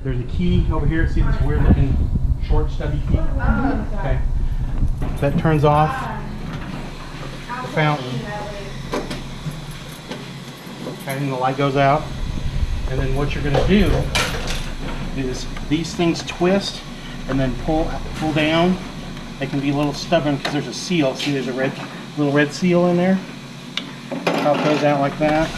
There's a key over here. See this weird looking short stubby key? Okay. That turns off the fountain. Okay, and the light goes out. And then what you're going to do is these things twist and then pull down. They can be a little stubborn because there's a seal. See, there's a little red seal in there. Pop those out like that.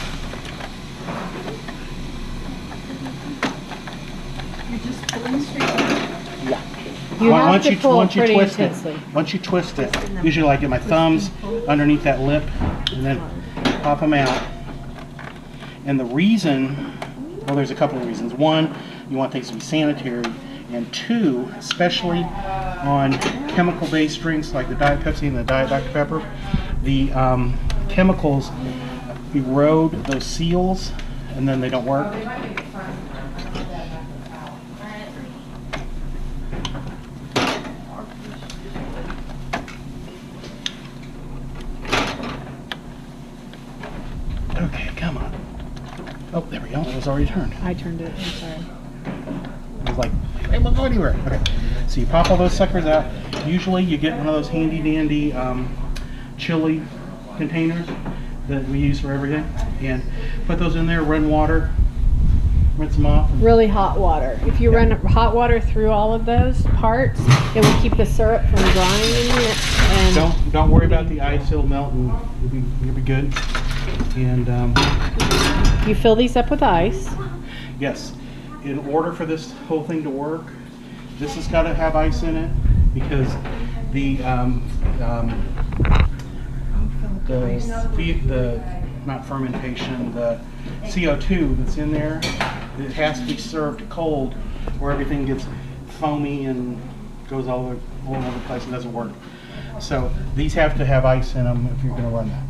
You're just pulling straight up? Yeah. You have to pull once you pretty twist intensely. once you twist it, usually I get my thumbs underneath that lip and then pop them out. And the reason, well, there's a couple of reasons. One, you want things to be sanitary, and two, especially on chemical-based drinks like the Diet Pepsi and the Diet Dr. Pepper, the chemicals erode those seals and then they don't work. Okay, come on. Oh, there we go. It was already turned. I turned it. I'm sorry. I was like, it won't go anywhere. Okay, so you pop all those suckers out. Usually you get one of those handy dandy chili containers that we use for everything, and put those in there, run water, rinse them off. Really hot water. If you run hot water through all of those parts, it will keep the syrup from drying in it. And don't worry about the ice, it'll melt and you'll be good. And you fill these up with ice. yes, in order for this whole thing to work, this has got to have ice in it because the not fermentation, the CO2 that's in there, it has to be served cold, or everything gets foamy and goes all over the place and doesn't work. So these have to have ice in them if you're going to run that.